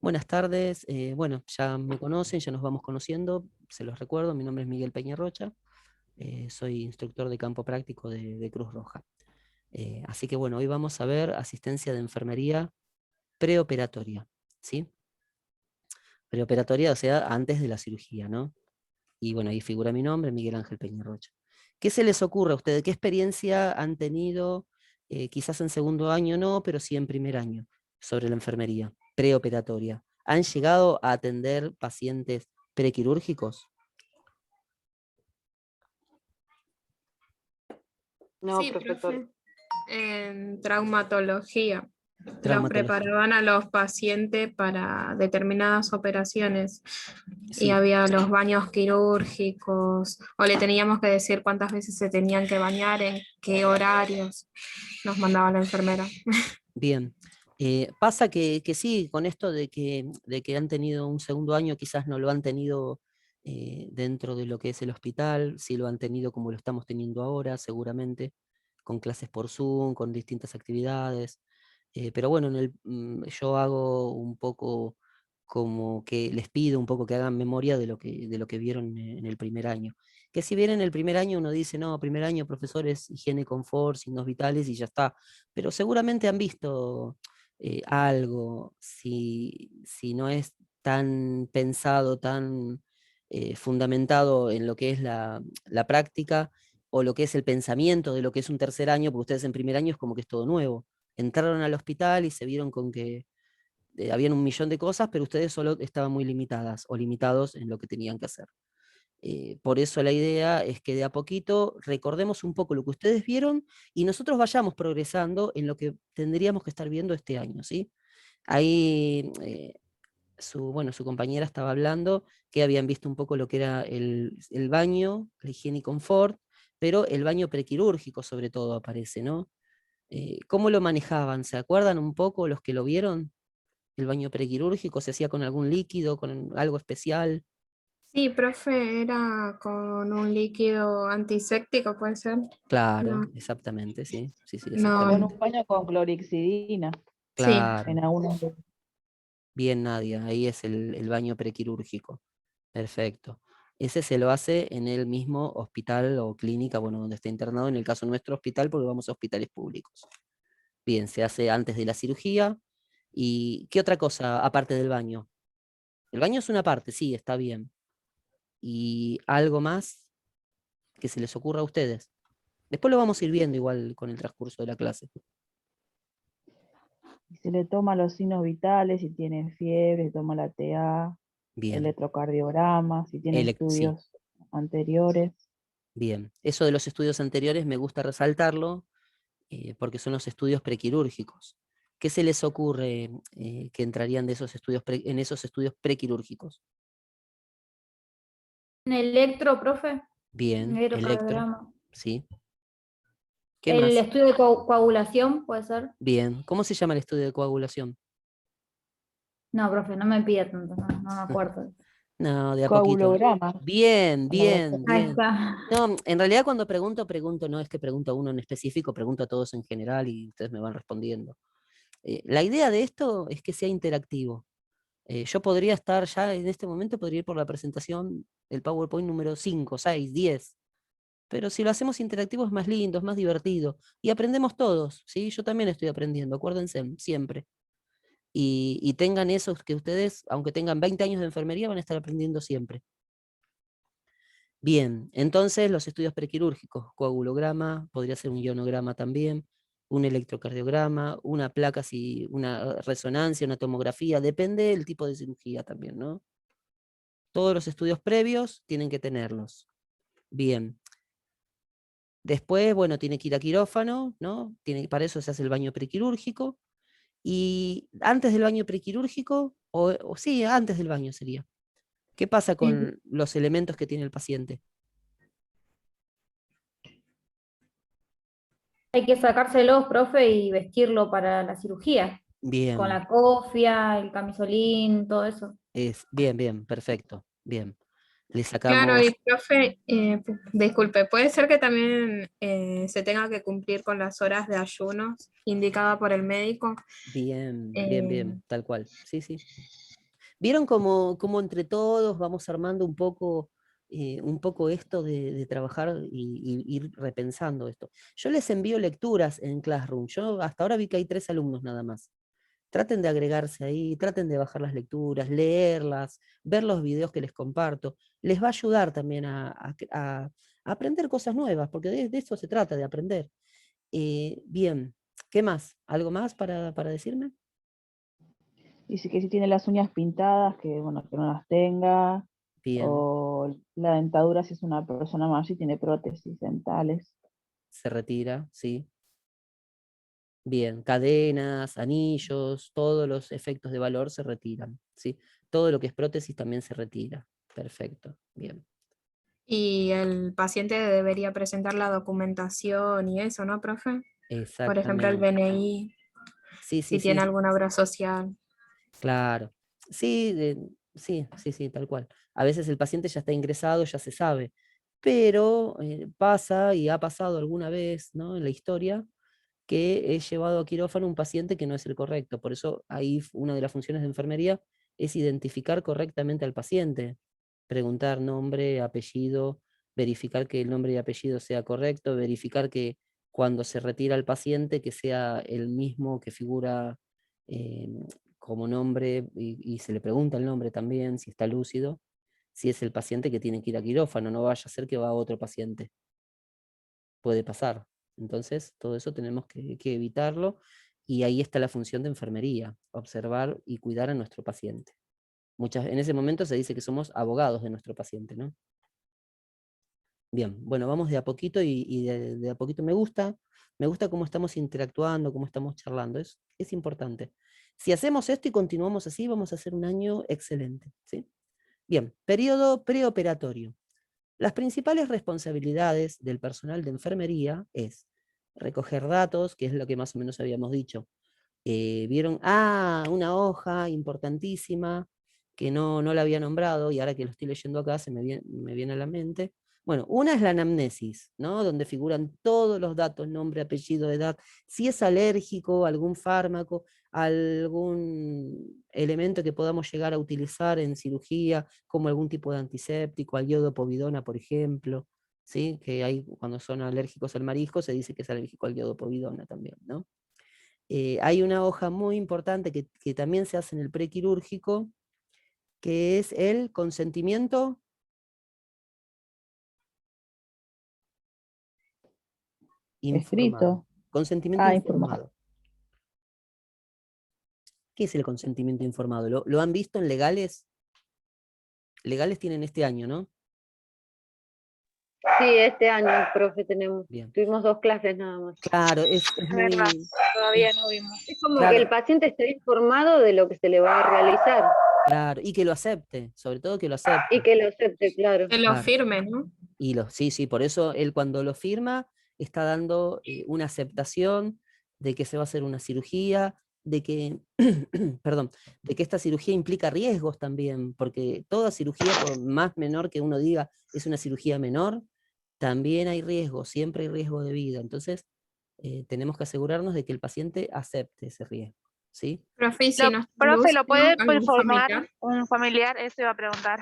Buenas tardes, bueno, ya me conocen, ya nos vamos conociendo, se los recuerdo, mi nombre es Miguel Peñarrocha, soy instructor de campo práctico de Cruz Roja. Así que bueno, hoy vamos a ver asistencia de enfermería preoperatoria, ¿sí? Preoperatoria, o sea, antes de la cirugía, ¿no? Y bueno, ahí figura mi nombre, Miguel Ángel Peñarrocha. ¿Qué se les ocurre a ustedes? ¿Qué experiencia han tenido, quizás en segundo año no, pero sí en primer año, sobre la enfermería preoperatoria? ¿Han llegado a atender pacientes prequirúrgicos? No, Sí, profesor. profe, en traumatología los Traumatología. preparaban a los pacientes para determinadas operaciones y Sí, había los baños quirúrgicos o le teníamos que decir cuántas veces se tenían que bañar, en qué horarios nos mandaba la enfermera. bien. Pasa que sí, con esto de que han tenido un segundo año, quizás no lo han tenido dentro de lo que es el hospital, sí lo han tenido como lo estamos teniendo ahora, seguramente, con clases por Zoom, con distintas actividades. Pero bueno, yo hago un poco como que les pido un poco que hagan memoria de lo que vieron en el primer año. Que si bien en el primer año uno dice, no, primer año, profesores, higiene, confort, signos vitales y ya está, pero seguramente han visto algo, si no es tan pensado, tan fundamentado en lo que es la práctica o lo que es el pensamiento de lo que es un tercer año, porque ustedes en primer año es como que es todo nuevo. Entraron al hospital y se vieron con que habían un millón de cosas, pero ustedes solo estaban muy limitadas o limitados en lo que tenían que hacer. Por eso la idea es que de a poquito recordemos un poco lo que ustedes vieron y nosotros vayamos progresando en lo que tendríamos que estar viendo este año, ¿sí? Ahí bueno, su compañera estaba hablando que habían visto un poco lo que era el baño, la higiene y confort, pero el baño prequirúrgico sobre todo aparece, ¿no? ¿Cómo lo manejaban? ¿Se acuerdan un poco los que lo vieron? ¿El baño prequirúrgico se hacía con algún líquido, con algo especial? Sí, profe, era con un líquido antiséptico, ¿puede ser? Claro, No, exactamente, sí, sí, sí, Con no, exactamente. un baño con clorixidina sí. en Claro, algunos. bien Nadia, ahí es el baño prequirúrgico. Perfecto. Ese se lo hace en el mismo hospital o clínica, bueno, donde está internado, en el caso nuestro hospital, porque vamos a hospitales públicos. Bien, se hace antes de la cirugía. ¿Y qué otra cosa aparte del baño? El baño es una parte, sí, está bien. ¿Y algo más que se les ocurra a ustedes? Después lo vamos a ir viendo igual con el transcurso de la clase. Y se le toma los signos vitales, si tiene fiebre, se toma la TA, Bien, electrocardiograma, si tiene sí, estudios anteriores. bien. Eso de los estudios anteriores me gusta resaltarlo porque son los estudios prequirúrgicos. ¿Qué se les ocurre que entrarían de esos estudios en esos estudios prequirúrgicos? En electro, profe, Bien, electro, electrocardiograma. ¿sí? ¿Qué El más? estudio de coagulación, puede ser. Bien, ¿cómo se llama el estudio de coagulación? No, profe, no me pida tanto, no, no me acuerdo. No, de a poquito. Coagulograma, Bien, como los bien, Ahí bien. está. No, en realidad cuando pregunto, no es que pregunto a uno en específico, pregunto a todos en general y ustedes me van respondiendo. La idea de esto es que sea interactivo. Yo podría estar ya en este momento, podría ir por la presentación del PowerPoint número 5, 6, 10. Pero si lo hacemos interactivo es más lindo, es más divertido. Y aprendemos todos, ¿sí? Yo también estoy aprendiendo, acuérdense, siempre. Y tengan esos que ustedes, aunque tengan 20 años de enfermería, van a estar aprendiendo siempre. Bien, entonces los estudios prequirúrgicos, coagulograma, podría ser un ionograma también, un electrocardiograma, una placa, una resonancia, una tomografía, depende del tipo de cirugía también, ¿no? Todos los estudios previos tienen que tenerlos. Bien. Después, bueno, tiene que ir a quirófano, ¿no? Para eso se hace el baño prequirúrgico. Y antes del baño prequirúrgico, o sí, antes del baño sería. ¿Qué pasa Sí. con los elementos que tiene el paciente? Hay que sacárselos, profe, y vestirlo para la cirugía. Con Bien, la cofia, el camisolín, todo eso. bien, bien, perfecto, bien. Le Claro, y sacamos, profe, disculpe, puede ser que también se tenga que cumplir con las horas de ayunos indicada por el médico. bien, bien, Eh, bien, tal cual. Sí, sí. ¿Vieron cómo entre todos vamos armando un poco esto de trabajar y ir repensando esto? Yo les envío lecturas en Classroom. Yo hasta ahora vi que hay 3 alumnos nada más. Traten de agregarse ahí, traten de bajar las lecturas, leerlas, ver los videos que les comparto. Les va a ayudar también a aprender cosas nuevas, porque de eso se trata, de aprender. Bien, ¿qué más? ¿Algo más para decirme? Dice que si tiene las uñas pintadas, que bueno, que no las tenga. Bien, O la dentadura si es una persona mayor y tiene prótesis dentales. se retira, sí. Bien, cadenas, anillos, todos los efectos de valor se retiran, ¿sí? Todo lo que es prótesis también se retira. Perfecto, bien. Y el paciente debería presentar la documentación y eso, ¿no, profe? Por ejemplo, el Exactamente. BNI, Sí, si sí, tiene sí, alguna obra social. claro. Sí, sí, tal cual. A veces el paciente ya está ingresado, ya se sabe, pero pasa y ha pasado alguna vez, ¿no?, en la historia, que he llevado a quirófano un paciente que no es el correcto. Por eso ahí una de las funciones de enfermería es identificar correctamente al paciente, preguntar nombre, apellido, verificar que el nombre y apellido sea correcto, verificar que cuando se retira el paciente que sea el mismo que figura eh, como nombre y se le pregunta el nombre también, si está lúcido, si es el paciente que tiene que ir a quirófano, no vaya a ser que va a otro paciente. Puede pasar. Entonces, todo eso tenemos que evitarlo y ahí está la función de enfermería, observar y cuidar a nuestro paciente. En ese momento se dice que somos abogados de nuestro paciente, ¿no? Bien, bueno, vamos de a poquito y de a poquito me gusta cómo estamos interactuando, cómo estamos charlando, es importante. Si hacemos esto y continuamos así, vamos a hacer un año excelente, ¿sí? Bien, periodo preoperatorio. Las principales responsabilidades del personal de enfermería es recoger datos, que es lo que más o menos habíamos dicho. ¿Vieron? Una hoja importantísima que no la había nombrado y ahora que lo estoy leyendo acá me viene a la mente. Bueno, una es la anamnesis, ¿no?, donde figuran todos los datos, nombre, apellido, edad, si es alérgico, algún fármaco, algún elemento que podamos llegar a utilizar en cirugía, como algún tipo de antiséptico, al iodopovidona, por ejemplo, ¿sí? Que hay, cuando son alérgicos al marisco, se dice que es alérgico al iodopovidona también, ¿no? Hay una hoja muy importante que también se hace en el prequirúrgico, que es el consentimiento informado. Escrito. Consentimiento Informado. informado. ¿Qué es el consentimiento informado? ¿Lo han visto en legales? Legales tienen este año, ¿no? Sí, este año, profe, Bien. tuvimos 2 clases nada más. Claro, es muy... verdad, todavía no vimos. Es como Claro. que el paciente esté informado de lo que se le va a realizar. Claro, y que lo acepte, sobre todo que lo acepte. Y que lo acepte, claro. Que lo Claro. firme, ¿no? Sí, por eso él cuando lo firma está dando una aceptación de que se va a hacer una cirugía, de que, perdón, de que esta cirugía implica riesgos también, porque toda cirugía, por más menor que uno diga es una cirugía menor, también hay riesgo, siempre hay riesgo de vida. Entonces, tenemos que asegurarnos de que el paciente acepte ese riesgo, ¿sí? Profe, y si no está Profe, ¿lo lúcido, puede algún informar familiar? un familiar? Eso iba a preguntar.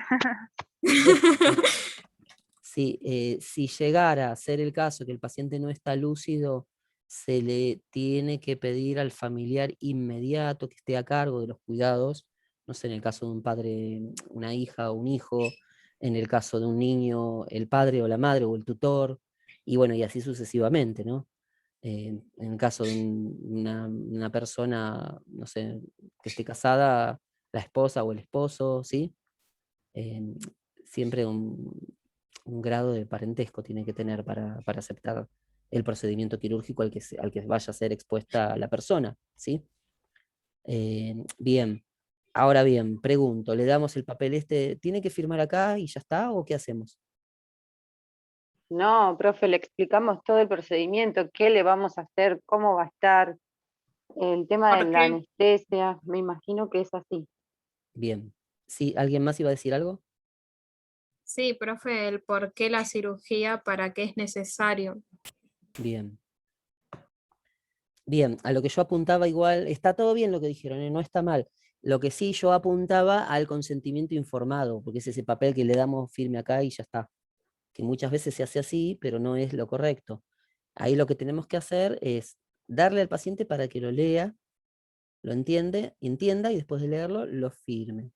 Sí, si llegara a ser el caso que el paciente no está lúcido, se le tiene que pedir al familiar inmediato que esté a cargo de los cuidados, no sé, en el caso de un padre, una hija o un hijo, en el caso de un niño, el padre o la madre o el tutor, y bueno, y así sucesivamente, ¿no? En el caso de una persona, no sé, que esté casada, la esposa o el esposo, ¿sí? Siempre un grado de parentesco tiene que tener para aceptar el procedimiento quirúrgico al que vaya a ser expuesta la persona, ¿sí? Bien, ahora bien, pregunto, ¿le damos el papel este, tiene que firmar acá y ya está, o qué hacemos? No, profe, le explicamos todo el procedimiento, qué le vamos a hacer, cómo va a estar, el tema de ¿Por la qué? anestesia, me imagino que es así. Bien, ¿sí? ¿Alguien más iba a decir algo? Sí, profe, el por qué la cirugía, para qué es necesario. Bien. Bien, a lo que yo apuntaba igual, está todo bien lo que dijeron, no está mal. Lo que sí yo apuntaba al consentimiento informado, porque es ese papel que le damos firme acá y ya está. Que muchas veces se hace así, pero no es lo correcto. Ahí lo que tenemos que hacer es darle al paciente para que lo lea, lo entienda y después de leerlo lo firme.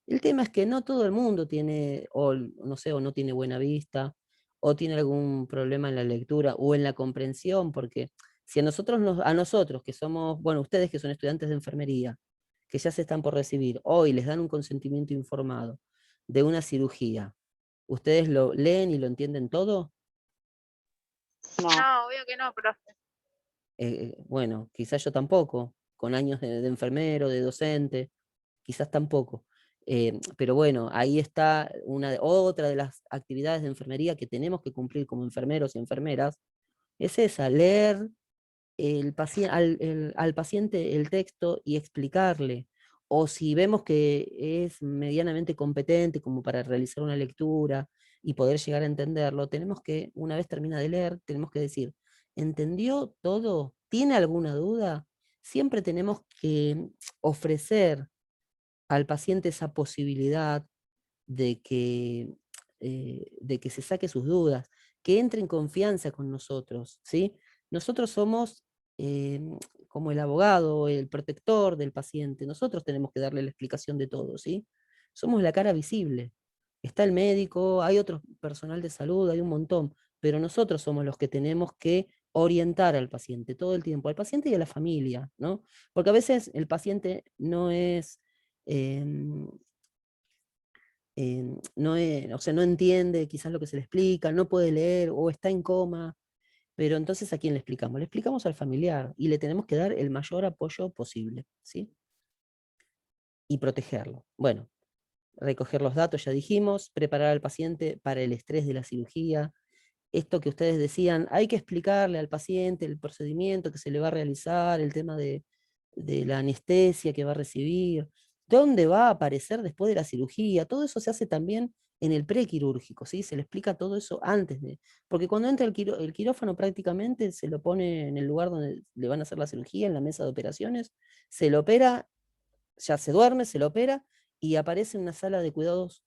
El tema es que no todo el mundo tiene, o no sé, o no tiene buena vista, o tiene algún problema en la lectura o en la comprensión, porque si a nosotros que somos, bueno, ustedes que son estudiantes de enfermería, que ya se están por recibir, hoy les dan un consentimiento informado de una cirugía, ¿ustedes lo leen y lo entienden todo? No, No, obvio que no, profe. Bueno, quizás yo tampoco, con años de enfermero, de docente, quizás tampoco. Pero bueno, ahí está otra de las actividades de enfermería que tenemos que cumplir como enfermeros y enfermeras, es esa, leer al paciente el texto y explicarle. O si vemos que es medianamente competente como para realizar una lectura y poder llegar a entenderlo, tenemos que, una vez termina de leer, tenemos que decir, ¿entendió todo? ¿Tiene alguna duda? Siempre tenemos que ofrecer al paciente esa posibilidad de que se saque sus dudas, que entre en confianza con nosotros, ¿sí? Nosotros somos como el abogado, el protector del paciente, nosotros tenemos que darle la explicación de todo, ¿sí? Somos la cara visible. Está el médico, hay otro personal de salud, hay un montón, pero nosotros somos los que tenemos que orientar al paciente todo el tiempo, al paciente y a la familia, ¿no? Porque a veces el paciente no es... o sea, no entiende quizás lo que se le explica, no puede leer o está en coma, pero entonces ¿a quién le explicamos? Le explicamos al familiar y le tenemos que dar el mayor apoyo posible, ¿sí? Y protegerlo. Bueno, recoger los datos, ya dijimos, preparar al paciente para el estrés de la cirugía. Esto que ustedes decían, hay que explicarle al paciente el procedimiento que se le va a realizar, el tema de la anestesia que va a recibir, dónde va a aparecer después de la cirugía, todo eso se hace también en el prequirúrgico, ¿sí? Se le explica todo eso antes de, porque cuando entra el quirófano prácticamente se lo pone en el lugar donde le van a hacer la cirugía, en la mesa de operaciones, se lo opera, ya se duerme, se lo opera y aparece en una sala de cuidados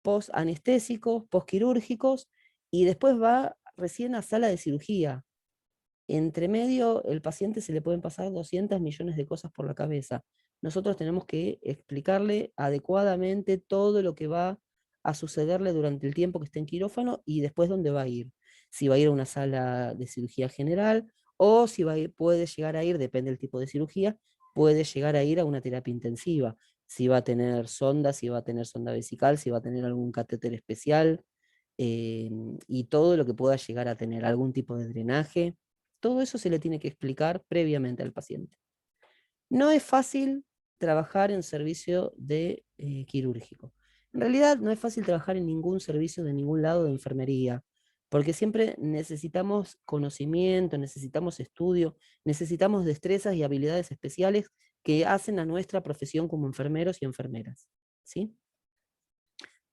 post-anestésicos, post-quirúrgicos, y después va recién a sala de cirugía. Entre medio, el paciente se le pueden pasar 200 millones de cosas por la cabeza. Nosotros tenemos que explicarle adecuadamente todo lo que va a sucederle durante el tiempo que esté en quirófano y después dónde va a ir. Si va a ir a una sala de cirugía general o si puede llegar a ir, depende del tipo de cirugía, puede llegar a ir a una terapia intensiva. Si va a tener sonda, si va a tener sonda vesical, si va a tener algún catéter especial y todo lo que pueda llegar a tener, algún tipo de drenaje. Todo eso se le tiene que explicar previamente al paciente. No es fácil trabajar en servicio de quirúrgico. En realidad no es fácil trabajar en ningún servicio de ningún lado de enfermería, porque siempre necesitamos conocimiento, necesitamos estudio, necesitamos destrezas y habilidades especiales que hacen a nuestra profesión como enfermeros y enfermeras, ¿sí?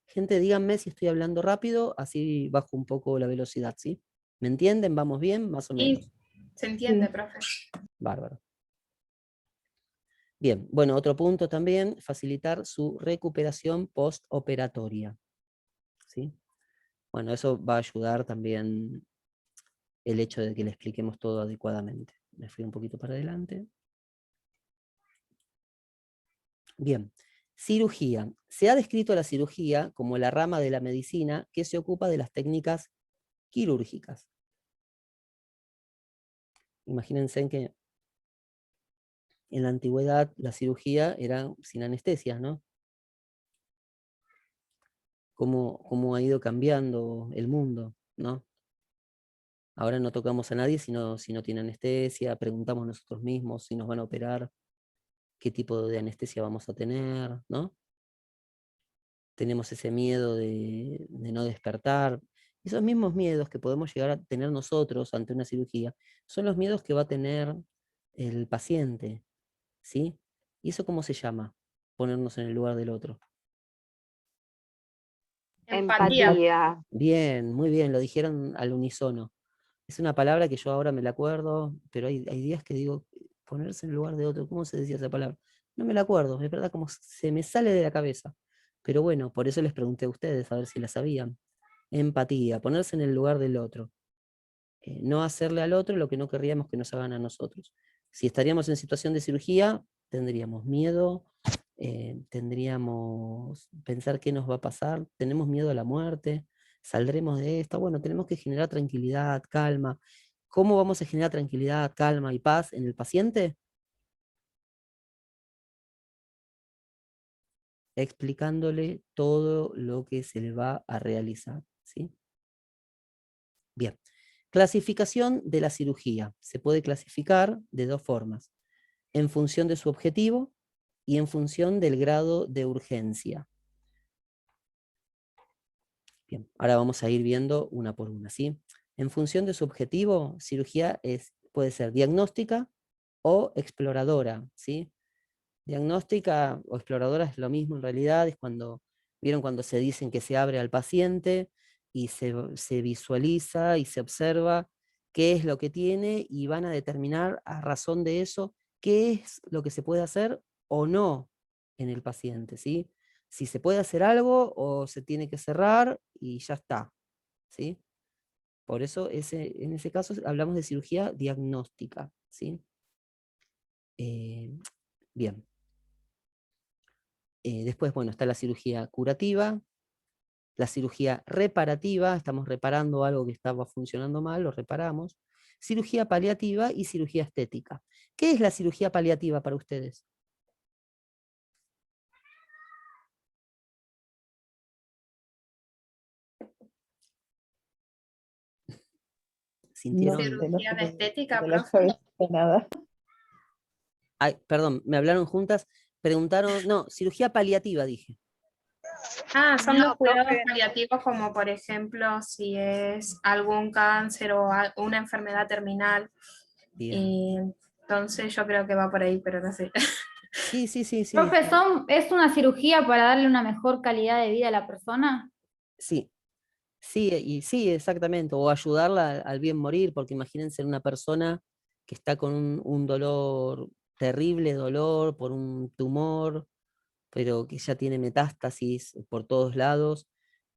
Gente, díganme si estoy hablando rápido, así bajo un poco la velocidad, ¿sí? ¿Me entienden? ¿Vamos bien? Más o menos. Sí, se entiende, Sí. profe. Bárbaro. Bien, bueno, otro punto también, facilitar su recuperación postoperatoria, ¿sí? Bueno, eso va a ayudar también el hecho de que le expliquemos todo adecuadamente. Me fui un poquito para adelante. Bien, cirugía. Se ha descrito la cirugía como la rama de la medicina que se ocupa de las técnicas quirúrgicas. Imagínense en que en la antigüedad la cirugía era sin anestesia, ¿no? Cómo ha ido cambiando el mundo, ¿no? Ahora no tocamos a nadie si no tiene anestesia, preguntamos nosotros mismos si nos van a operar, qué tipo de anestesia vamos a tener, ¿no? Tenemos ese miedo de no despertar. Esos mismos miedos que podemos llegar a tener nosotros ante una cirugía son los miedos que va a tener el paciente, ¿sí? ¿Y eso cómo se llama? Ponernos en el lugar del otro. empatía. Bien, muy bien, lo dijeron al unísono. Es una palabra que yo ahora me la acuerdo, pero hay días que digo, ponerse en el lugar de otro, ¿cómo se decía esa palabra? No me la acuerdo, es verdad, como se me sale de la cabeza. Pero bueno, por eso les pregunté a ustedes, a ver si la sabían. Empatía, ponerse en el lugar del otro. No hacerle al otro lo que no querríamos que nos hagan a nosotros. Si estaríamos en situación de cirugía, tendríamos miedo, tendríamos pensar qué nos va a pasar, tenemos miedo a la muerte, saldremos de esta. Bueno, tenemos que generar tranquilidad, calma. ¿Cómo vamos a generar tranquilidad, calma y paz en el paciente? Explicándole todo lo que se le va a realizar, ¿sí? Bien. Clasificación de la cirugía. Se puede clasificar de dos formas: en función de su objetivo y en función del grado de urgencia. Bien, ahora vamos a ir viendo una por una, ¿sí? En función de su objetivo, cirugía puede ser diagnóstica o exploradora, ¿sí? Diagnóstica o exploradora es lo mismo en realidad, es cuando, ¿vieron cuando se dicen que se abre al paciente y se visualiza y se observa qué es lo que tiene y van a determinar a razón de eso qué es lo que se puede hacer o no en el paciente, ¿sí? Si se puede hacer algo o se tiene que cerrar y ya está, ¿sí? Por eso en ese caso hablamos de cirugía diagnóstica, ¿sí? Bien. Después, bueno, está la cirugía curativa, la cirugía reparativa, estamos reparando algo que estaba funcionando mal, lo reparamos. Cirugía paliativa y cirugía estética. ¿Qué es la cirugía paliativa para ustedes? No ¿Sintieron? sé, no Cirugía se de me estética, viene a la profe. cabeza nada. Ay, perdón, me hablaron juntas, preguntaron, no, cirugía paliativa dije. Ah, son No, los cuidados profe. paliativos como por ejemplo si es algún cáncer o una enfermedad terminal. Bien. Y entonces yo creo que va por ahí, pero no sé. Sí, sí, sí, sí. Profe, ¿es una cirugía para darle una mejor calidad de vida a la persona? Sí, sí, y sí, exactamente, o ayudarla al bien morir, porque imagínense una persona que está con un dolor, terrible dolor por un tumor, pero que ya tiene metástasis por todos lados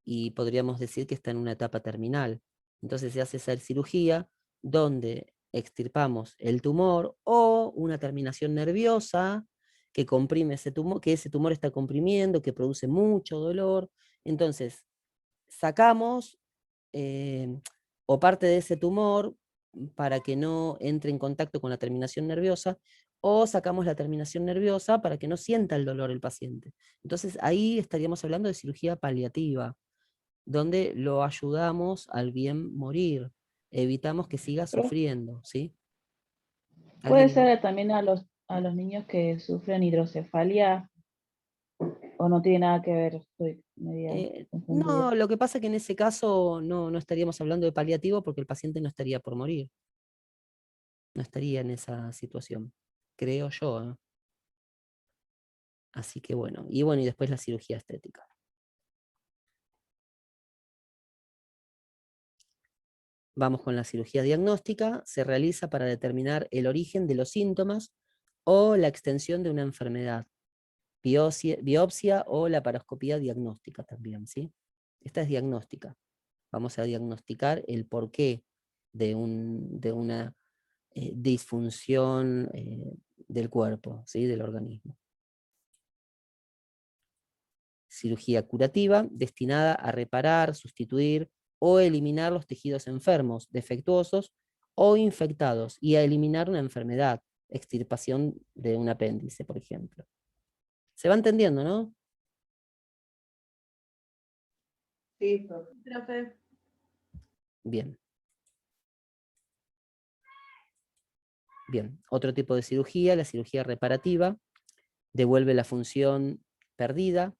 y podríamos decir que está en una etapa terminal. Entonces se hace esa cirugía donde extirpamos el tumor o una terminación nerviosa que comprime ese tumor, que ese tumor está comprimiendo, que produce mucho dolor. Entonces sacamos o parte de ese tumor para que no entre en contacto con la terminación nerviosa, o sacamos la terminación nerviosa para que no sienta el dolor el paciente. Entonces ahí estaríamos hablando de cirugía paliativa, donde lo ayudamos al bien morir, evitamos que siga Pero sufriendo, ¿sí? puede ¿Alguien? ser también a los niños que sufren hidrocefalia, o no tiene nada que ver, estoy media confundida. No, lo que pasa es que en ese caso no estaríamos hablando de paliativo porque el paciente no estaría por morir, no estaría en esa situación, creo yo, ¿eh? Así que bueno, y después la cirugía estética. Vamos con la cirugía diagnóstica, se realiza para determinar el origen de los síntomas o la extensión de una enfermedad, biopsia o laparoscopía diagnóstica también, ¿sí? Esta es diagnóstica. Vamos a diagnosticar el porqué de una disfunción del cuerpo, ¿sí? Del organismo. Cirugía curativa, destinada a reparar, sustituir o eliminar los tejidos enfermos, defectuosos o infectados, y a eliminar una enfermedad, extirpación de un apéndice, por ejemplo. ¿Se va entendiendo, no? Sí, profe. Bien. Bien, otro tipo de cirugía, la cirugía reparativa, devuelve la función perdida.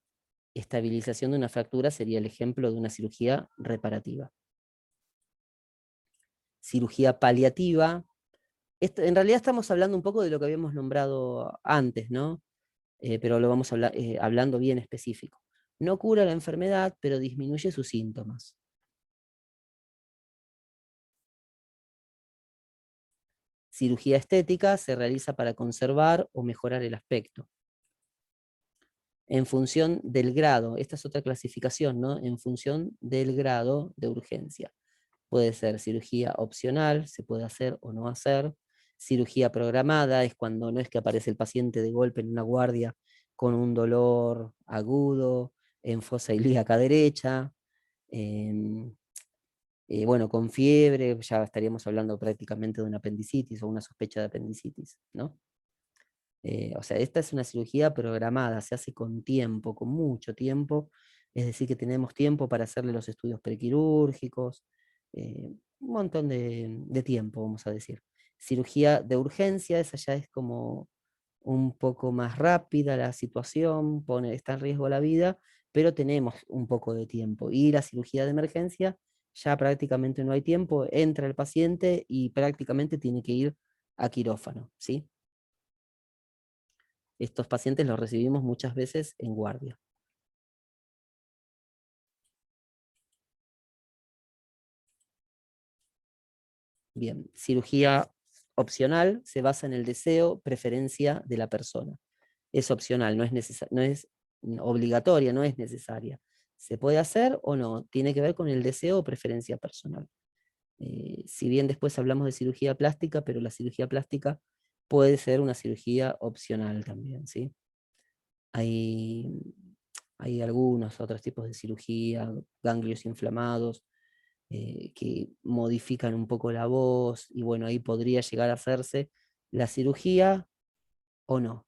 Estabilización de una fractura sería el ejemplo de una cirugía reparativa. Cirugía paliativa. En realidad estamos hablando un poco de lo que habíamos nombrado antes, ¿no? Pero lo vamos hablando bien específico. No cura la enfermedad, pero disminuye sus síntomas. Cirugía estética se realiza para conservar o mejorar el aspecto. en función del grado. Esta es otra clasificación, ¿no? En función del grado de urgencia. Puede ser cirugía opcional, se puede hacer o no hacer. Cirugía programada es cuando no es que aparece el paciente de golpe en una guardia con un dolor agudo, en fosa ilíaca derecha, bueno, con fiebre, ya estaríamos hablando prácticamente de una apendicitis o una sospecha de apendicitis, ¿no? O sea, esta es una cirugía programada, se hace con tiempo, con mucho tiempo, es decir, que tenemos tiempo para hacerle los estudios prequirúrgicos, un montón de tiempo, vamos a decir. Cirugía de urgencia, esa ya es como un poco más rápida la situación, está en riesgo la vida, pero tenemos un poco de tiempo. Y la cirugía de emergencia, ya prácticamente no hay tiempo, entra el paciente y prácticamente tiene que ir a quirófano, ¿sí? Estos pacientes los recibimos muchas veces en guardia. Bien, cirugía opcional se basa en el deseo, preferencia de la persona. Es opcional, no es obligatoria, no es necesaria. Se puede hacer o no, tiene que ver con el deseo o preferencia personal. Si bien después hablamos de cirugía plástica, pero la cirugía plástica puede ser una cirugía opcional también, ¿sí? Hay algunos otros tipos de cirugía, ganglios inflamados, que modifican un poco la voz, y bueno, ahí podría llegar a hacerse la cirugía o no.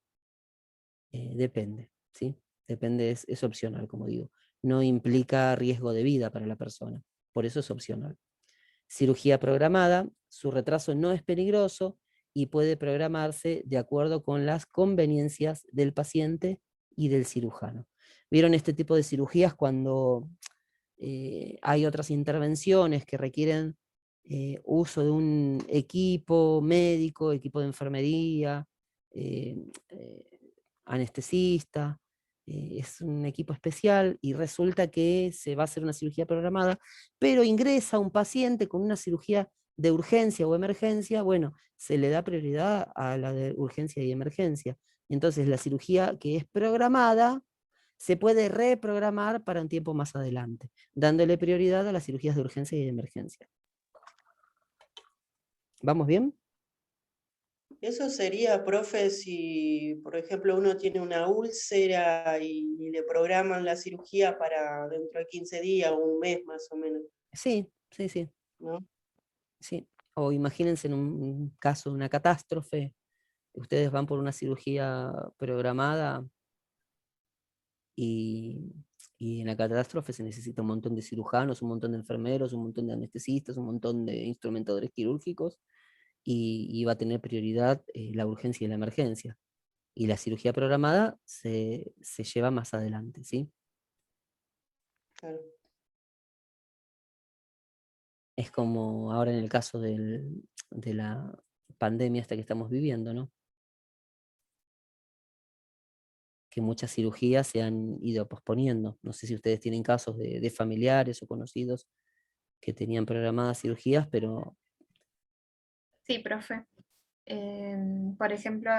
Depende, ¿sí? Depende, es opcional, como digo. No implica riesgo de vida para la persona, por eso es opcional. Cirugía programada, su retraso no es peligroso y puede programarse de acuerdo con las conveniencias del paciente y del cirujano. ¿Vieron este tipo de cirugías cuando hay otras intervenciones que requieren uso de un equipo médico, equipo de enfermería, eh, anestesista? Es un equipo especial y resulta que se va a hacer una cirugía programada, pero ingresa un paciente con una cirugía de urgencia o emergencia, bueno, se le da prioridad a la de urgencia y emergencia. Entonces la cirugía que es programada se puede reprogramar para un tiempo más adelante, dándole prioridad a las cirugías de urgencia y de emergencia. ¿Vamos bien? Eso sería, profe, si, por ejemplo, uno tiene una úlcera y le programan la cirugía para dentro de 15 días o un mes más o menos. Sí, sí, sí. ¿No? Sí. O imagínense en un caso de una catástrofe, ustedes van por una cirugía programada y en la catástrofe se necesita un montón de cirujanos, un montón de enfermeros, un montón de anestesistas, un montón de instrumentadores quirúrgicos, y va a tener prioridad la urgencia y la emergencia. Y la cirugía programada se lleva más adelante, ¿sí? Claro. Es como ahora en el caso de la pandemia esta que estamos viviendo, ¿no? Que muchas cirugías se han ido posponiendo. No sé si ustedes tienen casos de familiares o conocidos que tenían programadas cirugías, pero... Sí, profe. Por ejemplo,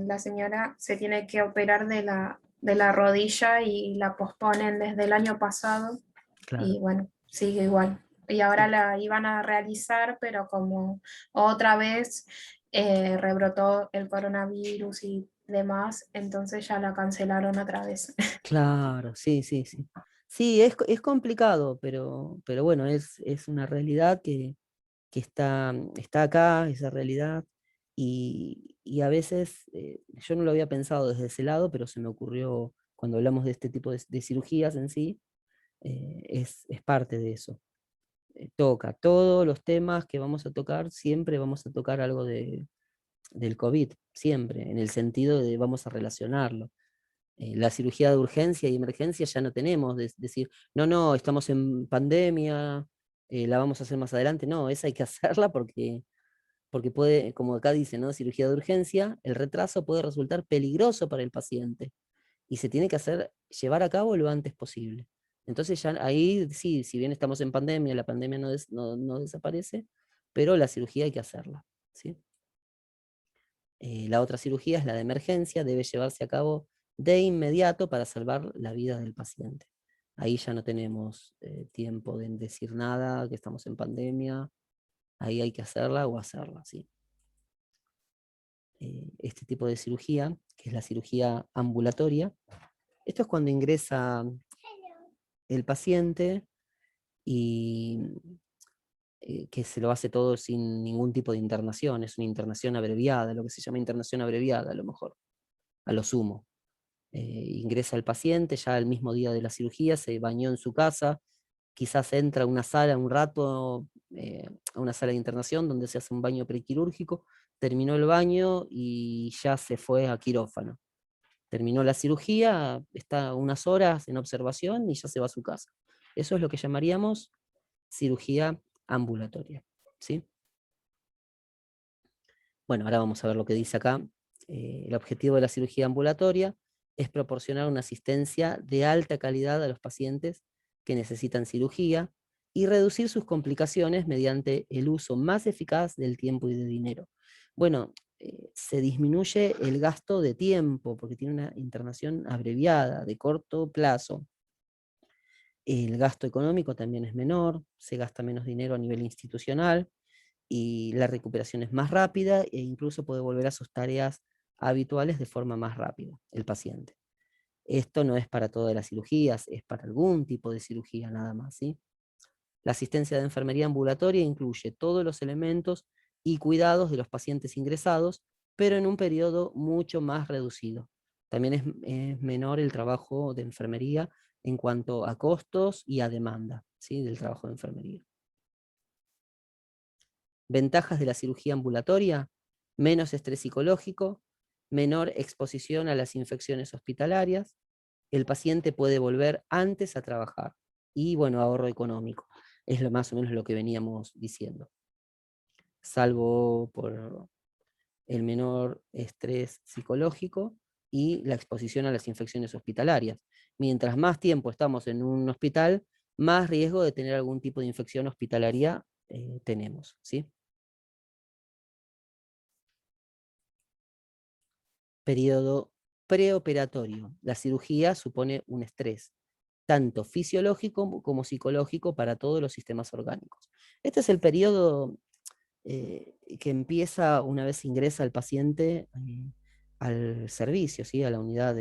la señora se tiene que operar de la rodilla y la posponen desde el año pasado. Claro. Y bueno, sigue igual. Y ahora la iban a realizar, pero como otra vez rebrotó el coronavirus y demás, entonces ya la cancelaron otra vez. Claro, sí, sí, sí. Sí, es complicado, pero bueno, es una realidad que está acá, esa realidad, y a veces, yo no lo había pensado desde ese lado, pero se me ocurrió cuando hablamos de este tipo de cirugías en sí, es parte de eso. Toca todos los temas que vamos a tocar, siempre vamos a tocar algo del COVID, siempre, en el sentido de vamos a relacionarlo. La cirugía de urgencia y emergencia ya no tenemos, decir, no, estamos en pandemia, la vamos a hacer más adelante. No, esa hay que hacerla porque puede, como acá dice, ¿no? Cirugía de urgencia, el retraso puede resultar peligroso para el paciente y se tiene que llevar a cabo lo antes posible. Entonces ya ahí, sí, si bien estamos en pandemia, la pandemia no desaparece, pero la cirugía hay que hacerla, ¿sí? La otra cirugía es la de emergencia, debe llevarse a cabo de inmediato para salvar la vida del paciente. Ahí ya no tenemos tiempo de decir nada, que estamos en pandemia, ahí hay que hacerla o hacerla, ¿sí? Este tipo de cirugía, que es la cirugía ambulatoria, esto es cuando ingresa el paciente y que se lo hace todo sin ningún tipo de internación, es una internación abreviada, lo que se llama internación abreviada a lo mejor, a lo sumo. Ingresa el paciente ya el mismo día de la cirugía, se bañó en su casa, quizás entra a una sala un rato, a una sala de internación donde se hace un baño prequirúrgico, terminó el baño y ya se fue a quirófano. Terminó la cirugía, está unas horas en observación y ya se va a su casa. Eso es lo que llamaríamos cirugía ambulatoria, ¿sí? Bueno, ahora vamos a ver lo que dice acá. El objetivo de la cirugía ambulatoria es proporcionar una asistencia de alta calidad a los pacientes que necesitan cirugía y reducir sus complicaciones mediante el uso más eficaz del tiempo y de dinero. Bueno, se disminuye el gasto de tiempo porque tiene una internación abreviada, de corto plazo. El gasto económico también es menor, se gasta menos dinero a nivel institucional y la recuperación es más rápida e incluso puede volver a sus tareas habituales de forma más rápida, el paciente. Esto no es para todas las cirugías, es para algún tipo de cirugía nada más, ¿sí? La asistencia de enfermería ambulatoria incluye todos los elementos y cuidados de los pacientes ingresados, pero en un periodo mucho más reducido. También es menor el trabajo de enfermería en cuanto a costos y a demanda, ¿sí?, del trabajo de enfermería. Ventajas de la cirugía ambulatoria: menos estrés psicológico, menor exposición a las infecciones hospitalarias, el paciente puede volver antes a trabajar, y bueno, ahorro económico. Es más o menos lo que veníamos diciendo. Salvo por el menor estrés psicológico y la exposición a las infecciones hospitalarias. Mientras más tiempo estamos en un hospital, más riesgo de tener algún tipo de infección hospitalaria tenemos, ¿sí? Periodo preoperatorio. La cirugía supone un estrés, tanto fisiológico como psicológico para todos los sistemas orgánicos. Este es el periodo que empieza una vez ingresa el paciente al servicio, ¿sí?, a la unidad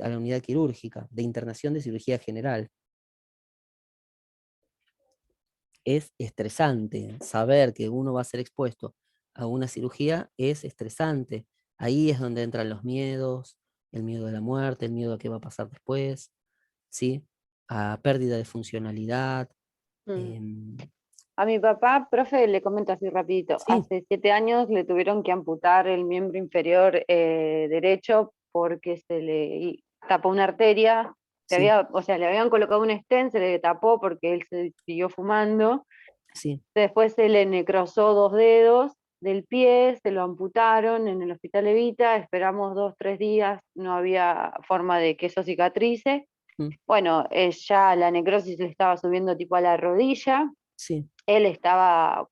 a la unidad quirúrgica, de internación de cirugía general. Es estresante saber que uno va a ser expuesto a una cirugía, es estresante. Ahí es donde entran los miedos, el miedo de la muerte, el miedo a qué va a pasar después, ¿sí?, a pérdida de funcionalidad. A mi papá, profe, le comento así rapidito, Sí. hace 7 años le tuvieron que amputar el miembro inferior derecho porque se le tapó una arteria, Sí. le habían colocado un stent, se le tapó porque él se siguió fumando, Sí. después se le necrosó 2 dedos del pie, se lo amputaron en el hospital Evita, esperamos 2-3 días, no había forma de que eso cicatrice. Bueno, ya la necrosis le estaba subiendo tipo a la rodilla. Sí. Él ya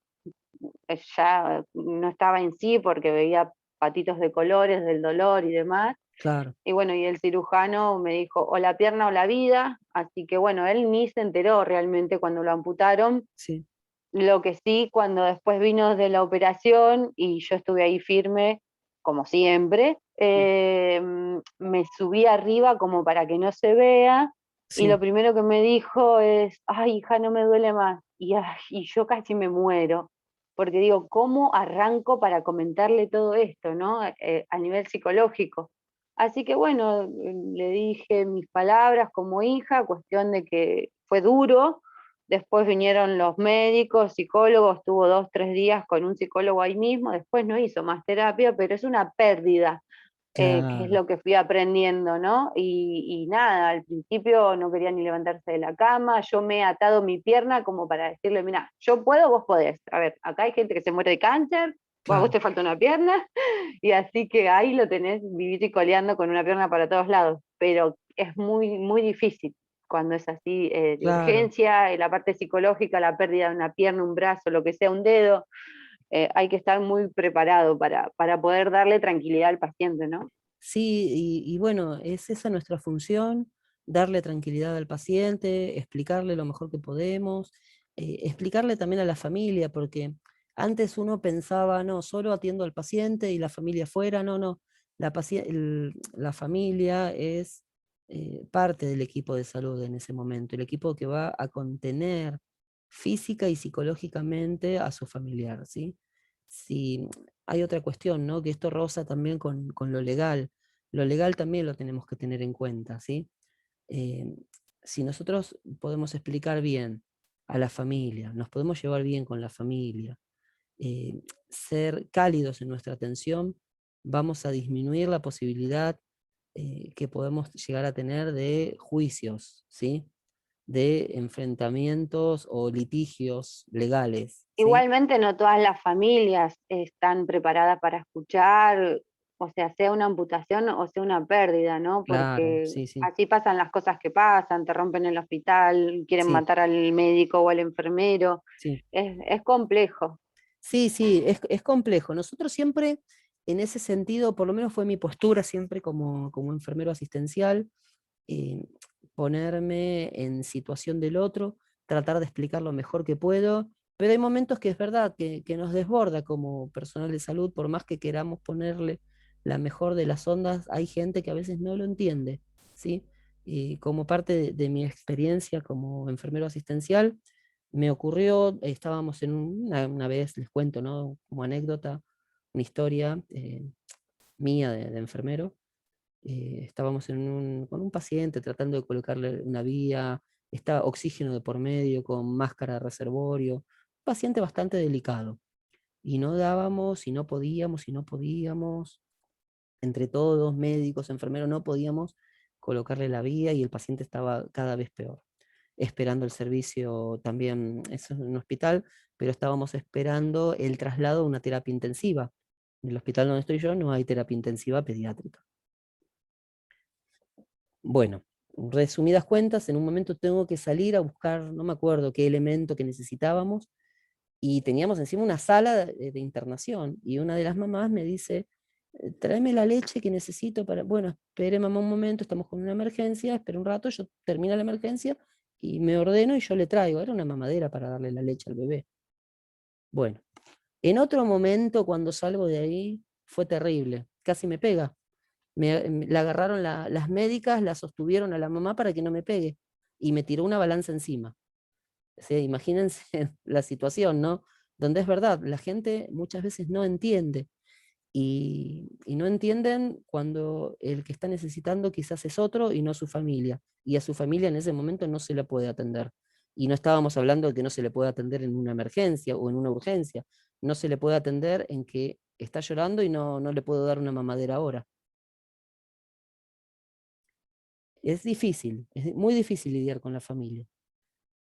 no estaba en sí porque veía patitos de colores del dolor y demás. Claro. Y bueno, y el cirujano me dijo, o la pierna o la vida, así que bueno, él ni se enteró realmente cuando lo amputaron. Sí. Lo que sí, cuando después vino de la operación y yo estuve ahí firme, como siempre, me subí arriba como para que no se vea, Sí. y lo primero que me dijo es, ay, hija, no me duele más. Y yo casi me muero, porque digo, ¿cómo arranco para comentarle todo esto, ¿no? A nivel psicológico. Así que bueno, le dije mis palabras como hija, cuestión de que fue duro. Después vinieron los médicos, psicólogos, estuvo 2-3 días con un psicólogo ahí mismo, después no hizo más terapia, pero es una pérdida, que es lo que fui aprendiendo, ¿no? Y nada, al principio no quería ni levantarse de la cama, yo me he atado mi pierna como para decirle, mira, yo puedo, vos podés. A ver, acá hay gente que se muere de cáncer, a vos te falta una pierna, y así que ahí lo tenés vivir y coleando con una pierna para todos lados, pero es muy, muy difícil cuando es así, de Claro. urgencia, la parte psicológica, la pérdida de una pierna, un brazo, lo que sea, un dedo, hay que estar muy preparado para poder darle tranquilidad al paciente, ¿no? Sí, y bueno, es esa nuestra función, darle tranquilidad al paciente, explicarle lo mejor que podemos, explicarle también a la familia, porque antes uno pensaba, no, solo atiendo al paciente y la familia fuera, no, la familia es parte del equipo de salud en ese momento, el equipo que va a contener física y psicológicamente a su familiar, ¿sí? Si hay otra cuestión, ¿no? Que esto roza también con lo legal. Lo legal también lo tenemos que tener en cuenta, ¿sí? Eh, si nosotros podemos explicar bien a la familia, nos podemos llevar bien con la familia, ser cálidos en nuestra atención, vamos a disminuir la posibilidad que podemos llegar a tener de juicios, ¿sí? De enfrentamientos o litigios legales, ¿sí? Igualmente no todas las familias están preparadas para escuchar, o sea una amputación o sea una pérdida, ¿no? Claro, Porque sí, sí. así pasan las cosas que pasan, te rompen el hospital, quieren Sí. matar al médico o al enfermero. Sí. Es complejo. Sí, es complejo. Nosotros siempre, en ese sentido, por lo menos fue mi postura siempre como enfermero asistencial, ponerme en situación del otro, tratar de explicar lo mejor que puedo, pero hay momentos que es verdad que nos desborda como personal de salud, por más que queramos ponerle la mejor de las ondas, hay gente que a veces no lo entiende, ¿sí? Y como parte de mi experiencia como enfermero asistencial, me ocurrió, estábamos en una vez, les cuento, ¿no? Como anécdota, una historia mía de enfermero. Estábamos con un paciente tratando de colocarle una vía, estaba oxígeno de por medio, con máscara de reservorio, un paciente bastante delicado. Y no dábamos, y no podíamos, entre todos, médicos, enfermeros, no podíamos colocarle la vía y el paciente estaba cada vez peor. Esperando el servicio también, eso es un hospital, pero estábamos esperando el traslado a una terapia intensiva. En el hospital donde estoy yo no hay terapia intensiva pediátrica. Bueno, resumidas cuentas, en un momento tengo que salir a buscar, no me acuerdo qué elemento que necesitábamos, y teníamos encima una sala de internación, y una de las mamás me dice, tráeme la leche que necesito para, bueno, espere mamá un momento, estamos con una emergencia, espera un rato, yo termino la emergencia, y me ordeno y yo le traigo, era una mamadera para darle la leche al bebé. Bueno, en otro momento cuando salgo de ahí, fue terrible, casi me pega. La agarraron las médicas, la sostuvieron a la mamá para que no me pegue, y me tiró una balanza encima. O sea, imagínense la situación, ¿no? Donde es verdad, la gente muchas veces no entiende, y no entienden cuando el que está necesitando quizás es otro y no su familia, y a su familia en ese momento no se le puede atender. Y no estábamos hablando de que no se le puede atender en una emergencia o en una urgencia, no se le puede atender en que está llorando y no le puedo dar una mamadera ahora. Es difícil, es muy difícil lidiar con la familia.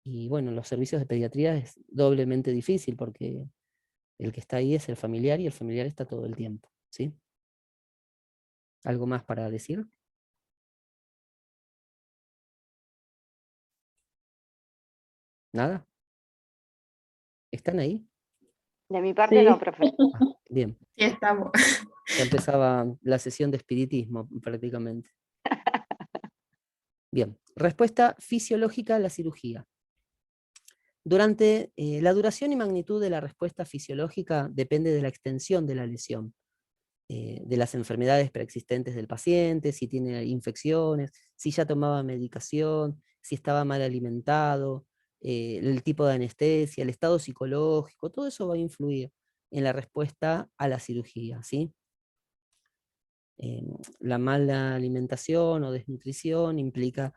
Y bueno, los servicios de pediatría es doblemente difícil porque el que está ahí es el familiar y el familiar está todo el tiempo, ¿sí? ¿Algo más para decir? ¿Nada? ¿Están ahí? De mi parte Sí. no, profe. Bien. Sí, estamos. Ya empezaba la sesión de espiritismo prácticamente. Bien, respuesta fisiológica a la cirugía. Durante la duración y magnitud de la respuesta fisiológica depende de la extensión de la lesión, de las enfermedades preexistentes del paciente, si tiene infecciones, si ya tomaba medicación, si estaba mal alimentado, el tipo de anestesia, el estado psicológico, todo eso va a influir en la respuesta a la cirugía, ¿sí? La mala alimentación o desnutrición implica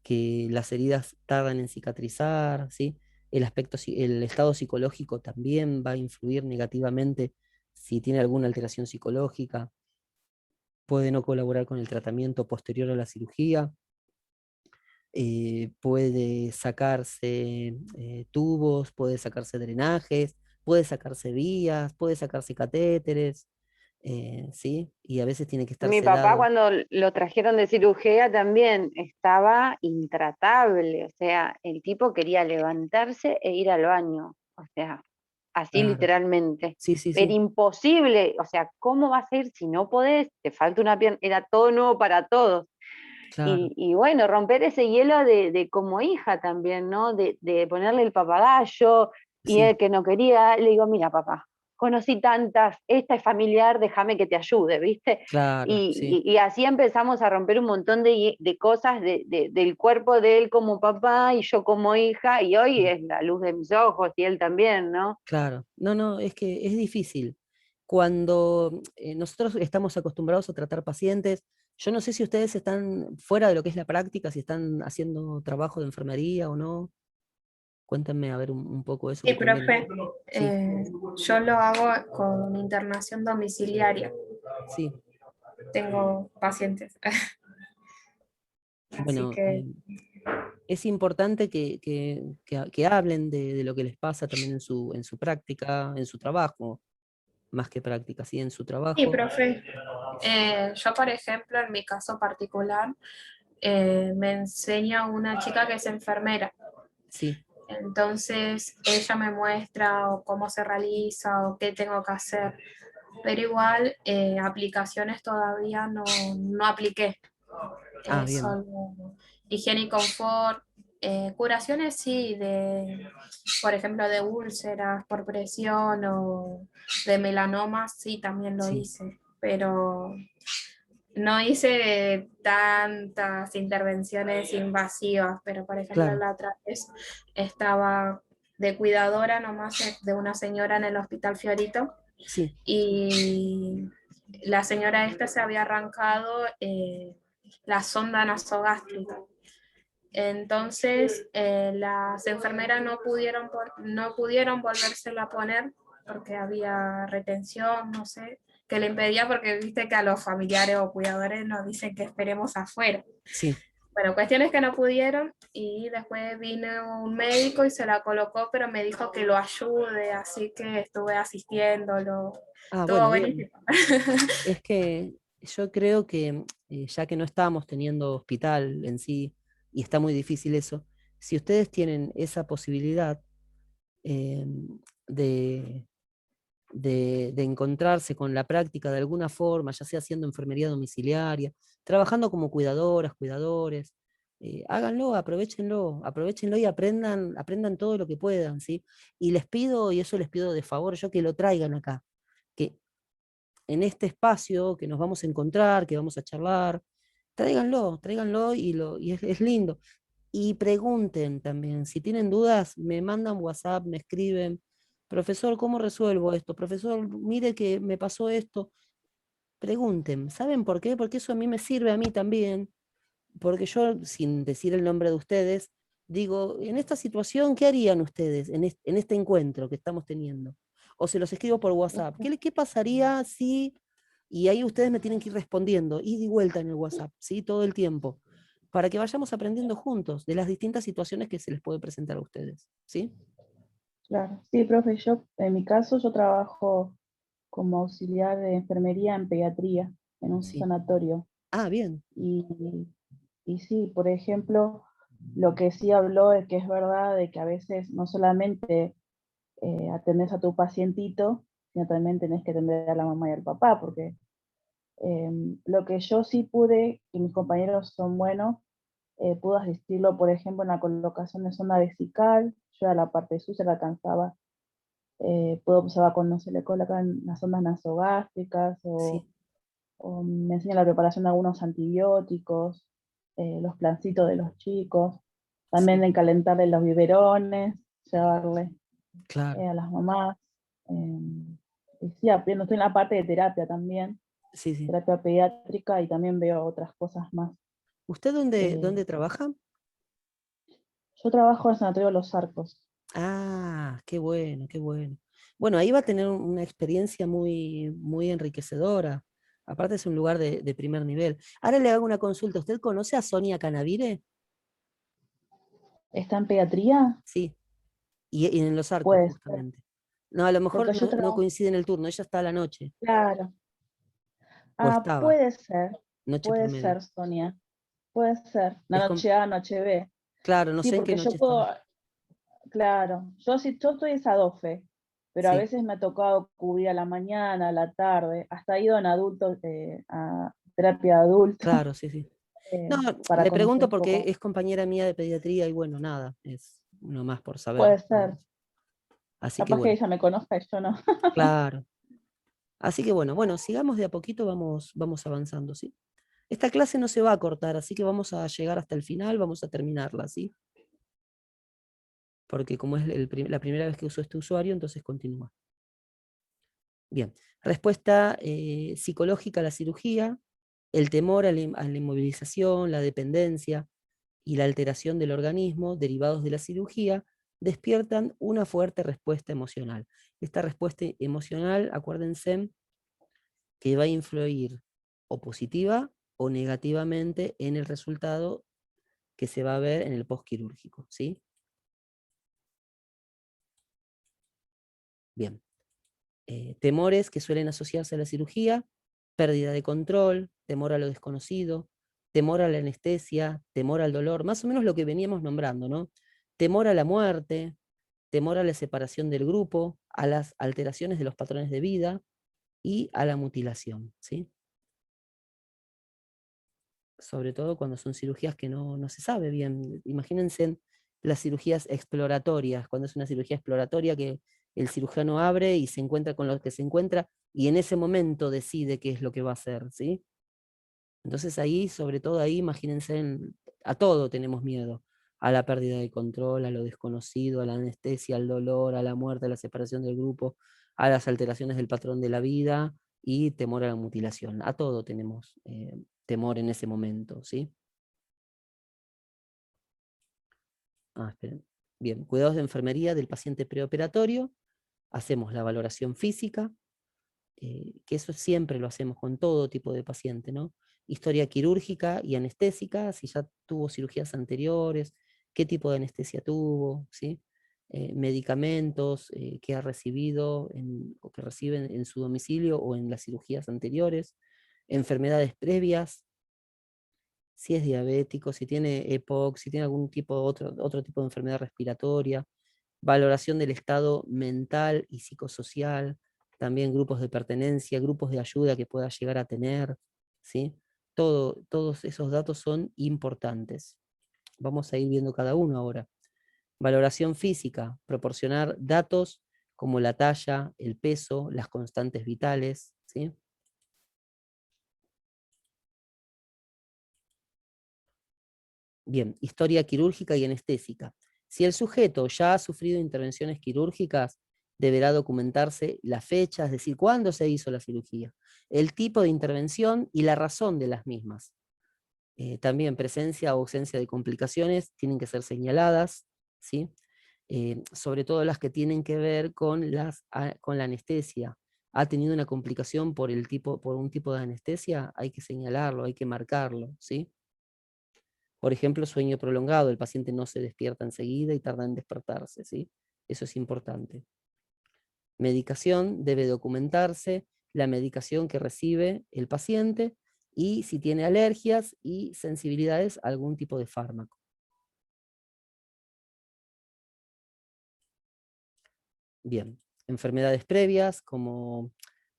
que las heridas tardan en cicatrizar, ¿sí? El estado psicológico también va a influir negativamente si tiene alguna alteración psicológica, puede no colaborar con el tratamiento posterior a la cirugía, puede sacarse tubos, puede sacarse drenajes, puede sacarse vías, puede sacarse catéteres, ¿sí? Y a veces tiene que estar Mi papá sedado. cuando lo trajeron de cirugía también estaba intratable, o sea, el tipo quería levantarse e ir al baño, o sea, así Claro. literalmente. Sí, sí, Pero sí. imposible, o sea, ¿cómo vas a ir si no podés? Te falta una pierna, era todo nuevo para todos. Claro. Y bueno, romper ese hielo de como hija también, ¿no? De ponerle el papagayo, y Sí, él que no quería, le digo, mira papá, conocí tantas, esta es familiar, déjame que te ayude, ¿viste? claro, sí. Y así empezamos a romper un montón de cosas del cuerpo de él como papá y yo como hija, y hoy es la luz de mis ojos y él también, ¿no? Claro. No, no, es que es difícil. Cuando nosotros estamos acostumbrados a tratar pacientes, yo no sé si ustedes están fuera de lo que es la práctica, si están haciendo trabajo de enfermería o no. Cuéntenme a ver un poco eso Sí, que también. profe, Sí, yo lo hago con internación domiciliaria. sí. Tengo pacientes. Así Bueno, que es importante que hablen de lo que les pasa también en su práctica, en su trabajo, más que práctica, sí, en su sí, trabajo. profe. Yo, por ejemplo, en mi caso particular, me enseña una chica que es enfermera. Sí, Entonces, ella me muestra o cómo se realiza o qué tengo que hacer. Pero igual, aplicaciones todavía no apliqué. bien, Solo higiene y confort. Curaciones sí, por ejemplo, de úlceras por presión o de melanomas, sí, también lo sí, hice, pero no hice tantas intervenciones invasivas, pero por ejemplo claro, la otra vez estaba de cuidadora nomás de una señora en el Hospital Fiorito sí, y la señora esta se había arrancado la sonda nasogástrica. Entonces, las enfermeras no pudieron volvérsela a poner porque había retención, no sé, que le impedía porque viste que a los familiares o cuidadores nos dicen que esperemos afuera. sí. Bueno, cuestiones que no pudieron y después vino un médico y se la colocó, pero me dijo que lo ayude, así que estuve asistiéndolo. Estuvo Bueno, bien. buenísimo. Es que yo creo que ya que no estamos teniendo hospital en sí, y está muy difícil eso, si ustedes tienen esa posibilidad eh, de, de encontrarse con la práctica de alguna forma, ya sea haciendo enfermería domiciliaria, trabajando como cuidadoras, cuidadores, háganlo, aprovechenlo y aprendan todo lo que puedan, ¿sí? Y les pido, y eso les pido de favor, yo que lo traigan acá, que en este espacio que nos vamos a encontrar, que vamos a charlar, tráiganlo y es lindo. Y pregunten también, si tienen dudas, me mandan WhatsApp, me escriben, profesor, ¿cómo resuelvo esto? Profesor, mire que me pasó esto. Pregunten, ¿saben por qué? Porque eso a mí me sirve a mí también, porque yo, sin decir el nombre de ustedes, digo, en esta situación, ¿qué harían ustedes en este encuentro que estamos teniendo? O se los escribo por WhatsApp. ¿Qué pasaría si... Y ahí ustedes me tienen que ir respondiendo, ida y vuelta en el WhatsApp, ¿sí? Todo el tiempo, para que vayamos aprendiendo juntos de las distintas situaciones que se les puede presentar a ustedes, ¿sí? Claro, sí, profe, yo en mi caso yo trabajo como auxiliar de enfermería en pediatría, en un Sí. sanatorio. Bien. Y, y sí, por ejemplo, lo que sí habló es que es verdad de que a veces no solamente atendés a tu pacientito, sino también tenés que atender a la mamá y al papá, porque lo que yo sí pude, y mis compañeros son buenos, pude asistirlo, por ejemplo, en la colocación de sonda vesical, yo a la parte sucia la alcanzaba, puedo observar cuando se le colocan las sondas nasogástricas Sí. o me enseña la preparación de algunos antibióticos, los plancitos de los chicos, también Sí. en calentarle los biberones, llevarle Claro. a las mamás. Y sí, aprendo, estoy en la parte de terapia también, Sí, sí. terapia pediátrica y también veo otras cosas más. ¿Usted Eh, dónde trabaja? yo trabajo en el Sanatorio de Los Arcos. Qué bueno, qué bueno. Bueno, ahí va a tener una experiencia muy, muy enriquecedora. Aparte es un lugar de primer nivel. Ahora le hago una consulta. ¿Usted conoce a Sonia Canavire? ¿Está en pediatría? Sí, y en Los Arcos, Puede ser, justamente. No, a lo mejor porque yo no trabajo, coincide en el turno, ella está a la noche, claro. o Ah, estaba, noche puede promedio. ser, Sonia, puede ser. La Es noche A, noche B. claro, no Sí, sé en qué porque yo noche estaba. puedo, claro, yo sí, yo estoy esa dofe, pero a Sí. veces me ha tocado cubrir a la mañana, a la tarde, hasta he ido en adultos, a terapia de adultos, Claro, sí, sí. No, para le conocer pregunto un porque poco. es compañera mía de pediatría y bueno, nada, es uno más por Puede saber, ser, ¿no? Así que capaz que bueno, ella me conozca y yo no. claro. Así que bueno, sigamos de a poquito, vamos avanzando, ¿sí? Esta clase no se va a cortar, así que vamos a llegar hasta el final, vamos a terminarla, ¿sí? Porque como es la primera vez que uso este usuario, entonces continúa. Bien, respuesta psicológica a la cirugía, el temor a la inmovilización, la dependencia y la alteración del organismo derivados de la cirugía despiertan una fuerte respuesta emocional. Esta respuesta emocional, acuérdense, que va a influir o positiva o negativamente en el resultado que se va a ver en el postquirúrgico, ¿sí? Bien. Temores que suelen asociarse a la cirugía, pérdida de control, temor a lo desconocido, temor a la anestesia, temor al dolor, más o menos lo que veníamos nombrando, ¿no? Temor a la muerte, temor a la separación del grupo, a las alteraciones de los patrones de vida y a la mutilación, ¿sí? Sobre todo cuando son cirugías que no se sabe bien. Imagínense las cirugías exploratorias, cuando es una cirugía exploratoria que el cirujano abre y se encuentra con lo que se encuentra y en ese momento decide qué es lo que va a hacer, ¿sí? Entonces ahí, sobre todo ahí, imagínense, a todo tenemos miedo, a la pérdida de control, a lo desconocido, a la anestesia, al dolor, a la muerte, a la separación del grupo, a las alteraciones del patrón de la vida y temor a la mutilación. A todo tenemos temor en ese momento, ¿sí? Esperen. Bien, cuidados de enfermería del paciente preoperatorio, hacemos la valoración física, que eso siempre lo hacemos con todo tipo de paciente, ¿no? Historia quirúrgica y anestésica, si ya tuvo cirugías anteriores, qué tipo de anestesia tuvo, ¿sí? Medicamentos que ha recibido o que recibe en su domicilio o en las cirugías anteriores, enfermedades previas, si es diabético, si tiene EPOC, si tiene algún tipo, otro tipo de enfermedad respiratoria, valoración del estado mental y psicosocial, también grupos de pertenencia, grupos de ayuda que pueda llegar a tener, ¿sí? Todos esos datos son importantes. Vamos a ir viendo cada uno ahora. Valoración física, proporcionar datos como la talla, el peso, las constantes vitales, ¿sí? Bien, historia quirúrgica y anestésica. Si el sujeto ya ha sufrido intervenciones quirúrgicas, deberá documentarse la fecha, es decir, cuándo se hizo la cirugía, el tipo de intervención y la razón de las mismas. También presencia o ausencia de complicaciones tienen que ser señaladas, ¿sí? Sobre todo las que tienen que ver con la anestesia. ¿Ha tenido una complicación por un tipo de anestesia? Hay que señalarlo, hay que marcarlo, ¿sí? Por ejemplo, sueño prolongado, el paciente no se despierta enseguida y tarda en despertarse, ¿sí? Eso es importante. Medicación, debe documentarse la medicación que recibe el paciente y si tiene alergias y sensibilidades a algún tipo de fármaco. Bien, enfermedades previas, como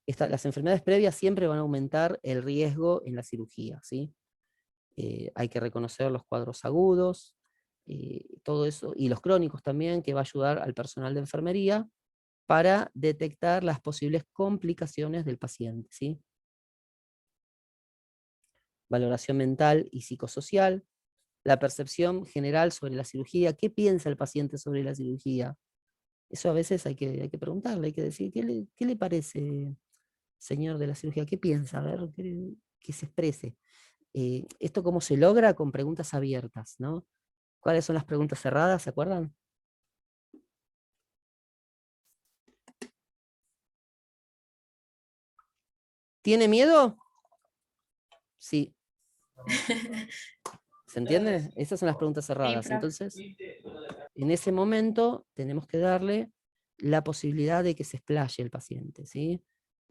las enfermedades previas siempre van a aumentar el riesgo en la cirugía, ¿sí? Hay que reconocer los cuadros agudos, todo eso, y los crónicos también, que va a ayudar al personal de enfermería para detectar las posibles complicaciones del paciente, ¿sí? Valoración mental y psicosocial, la percepción general sobre la cirugía, qué piensa el paciente sobre la cirugía. Eso a veces hay que preguntarle, hay que decir, ¿qué le parece, señor de la cirugía? ¿Qué piensa? A ver, que se exprese. Esto cómo se logra con preguntas abiertas, ¿no? ¿Cuáles son las preguntas cerradas? ¿Se acuerdan? ¿Tiene miedo? Sí. ¿Se entiende? Esas son las preguntas cerradas. profe. Entonces, en ese momento tenemos que darle la posibilidad de que se explaye el paciente, ¿sí?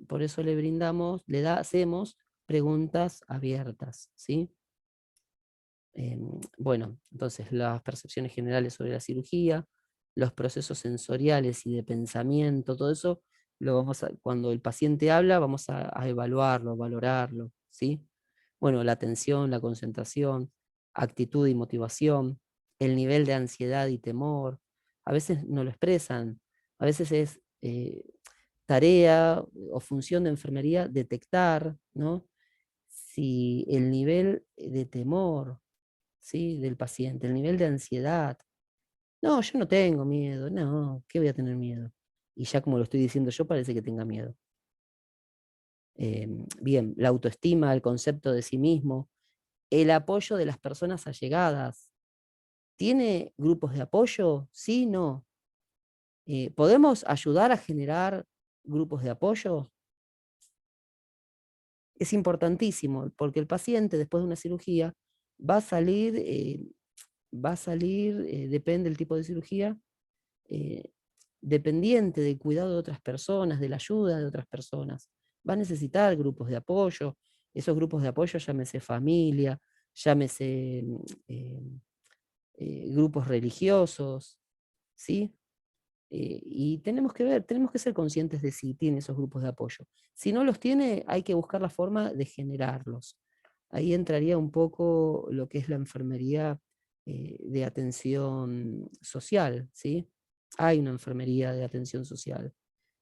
Por eso le brindamos, hacemos preguntas abiertas, ¿sí? Bueno, entonces las percepciones generales sobre la cirugía, los procesos sensoriales y de pensamiento, todo eso, cuando el paciente habla, vamos a evaluarlo, a valorarlo, ¿sí? Bueno, la atención, la concentración, actitud y motivación, el nivel de ansiedad y temor, a veces no lo expresan, a veces es tarea o función de enfermería detectar, ¿no? Si el nivel de temor, ¿sí?, del paciente, el nivel de ansiedad. No, yo no tengo miedo, no, ¿qué voy a tener miedo? Y ya como lo estoy diciendo yo, parece que tenga miedo. Bien, la autoestima, el concepto de sí mismo, el apoyo de las personas allegadas. ¿Tiene grupos de apoyo? Sí, no. ¿Podemos ayudar a generar grupos de apoyo? Es importantísimo, porque el paciente después de una cirugía va a salir, depende del tipo de cirugía, dependiente del cuidado de otras personas, de la ayuda de otras personas. Va a necesitar grupos de apoyo. Esos grupos de apoyo, llámese familia, llámese grupos religiosos, ¿sí? Y tenemos que ser conscientes de si tiene esos grupos de apoyo. Si no los tiene, hay que buscar la forma de generarlos. Ahí entraría un poco lo que es la enfermería de atención social, ¿sí? Hay una enfermería de atención social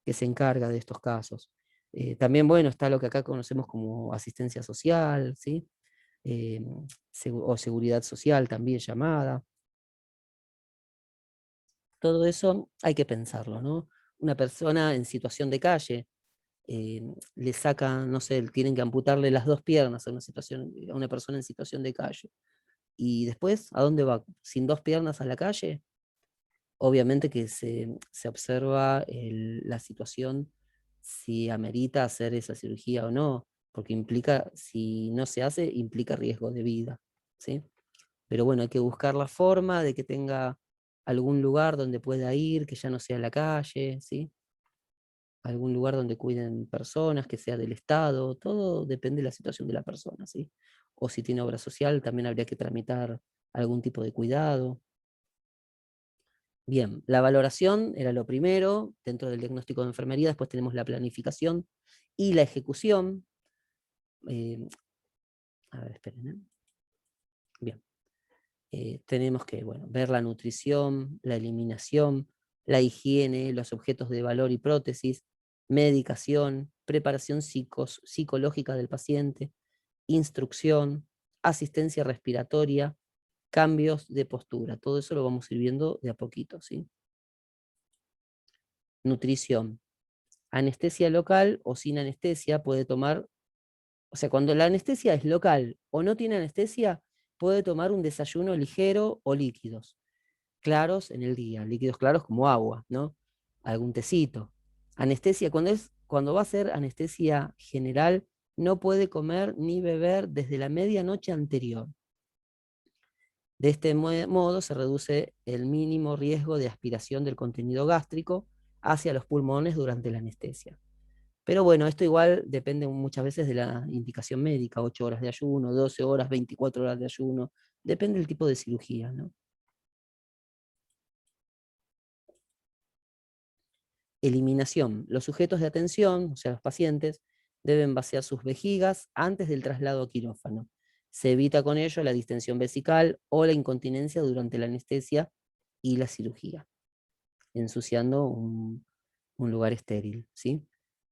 que se encarga de estos casos. También, bueno, está lo que acá conocemos como asistencia social, ¿sí? O seguridad social también llamada. Todo eso hay que pensarlo, ¿no? Una persona en situación de calle, le sacan, no sé, tienen que amputarle las 2 piernas a una persona en situación de calle. Y después, ¿a dónde va? ¿Sin 2 piernas a la calle? Obviamente que se observa la situación, si amerita hacer esa cirugía o no, porque implica, si no se hace, implica riesgo de vida, ¿sí? Pero bueno, hay que buscar la forma de que tenga algún lugar donde pueda ir, que ya no sea la calle, ¿sí? Algún lugar donde cuiden personas, que sea del Estado, todo depende de la situación de la persona, ¿sí? O si tiene obra social, también habría que tramitar algún tipo de cuidado. Bien, la valoración era lo primero, dentro del diagnóstico de enfermería, después tenemos la planificación y la ejecución. A ver, esperen, ¿eh? Bien. Tenemos que, bueno, ver la nutrición, la eliminación, la higiene, los objetos de valor y prótesis, medicación, preparación psicológica del paciente, instrucción, asistencia respiratoria, cambios de postura. Todo eso lo vamos a ir viendo de a poquito, ¿sí? Nutrición. Anestesia local o sin anestesia puede tomar, o sea, cuando la anestesia es local o no tiene anestesia, puede tomar un desayuno ligero o líquidos claros en el día, líquidos claros como agua, ¿no? Algún tecito. Anestesia, cuando va a ser anestesia general, no puede comer ni beber desde la medianoche anterior. De este modo se reduce el mínimo riesgo de aspiración del contenido gástrico hacia los pulmones durante la anestesia. Pero bueno, esto igual depende muchas veces de la indicación médica, 8 horas de ayuno, 12 horas, 24 horas de ayuno, depende del tipo de cirugía, ¿no? Eliminación. Los sujetos de atención, o sea, los pacientes, deben vaciar sus vejigas antes del traslado a quirófano. Se evita con ello la distensión vesical o la incontinencia durante la anestesia y la cirugía, ensuciando un lugar estéril, ¿sí?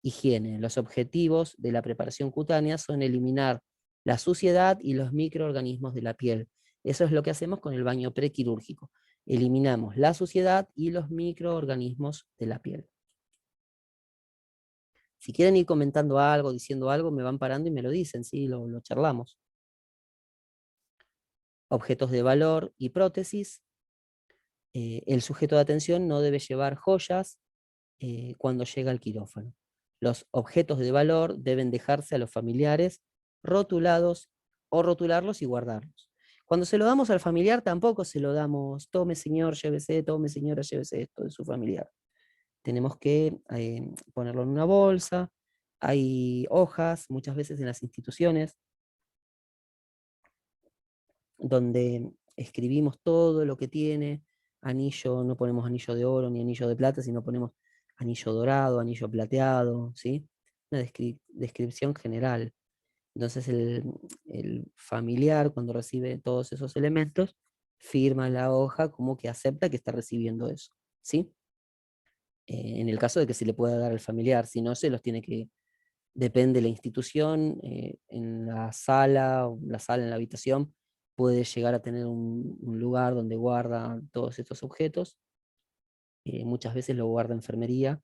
Higiene. Los objetivos de la preparación cutánea son eliminar la suciedad y los microorganismos de la piel. Eso es lo que hacemos con el baño prequirúrgico. Eliminamos la suciedad y los microorganismos de la piel. Si quieren ir comentando algo, diciendo algo, me van parando y me lo dicen, ¿sí? Lo charlamos. Objetos de valor y prótesis. El sujeto de atención no debe llevar joyas cuando llega al quirófano. Los objetos de valor deben dejarse a los familiares rotulados o rotularlos y guardarlos. Cuando se lo damos al familiar tampoco se lo damos, tome señor, llévese, tome señora, llévese esto de su familiar. Tenemos que ponerlo en una bolsa. Hay hojas, muchas veces en las instituciones, donde escribimos todo lo que tiene anillo, no ponemos anillo de oro ni anillo de plata, sino ponemos anillo dorado, anillo plateado, ¿sí? Una descripción general. Entonces el familiar, cuando recibe todos esos elementos, firma la hoja como que acepta que está recibiendo eso, ¿sí? En el caso de que se le pueda dar al familiar, si no, se los tiene que, depende de la institución, en la sala, en la habitación, puede llegar a tener un lugar donde guarda todos estos objetos. Muchas veces lo guarda enfermería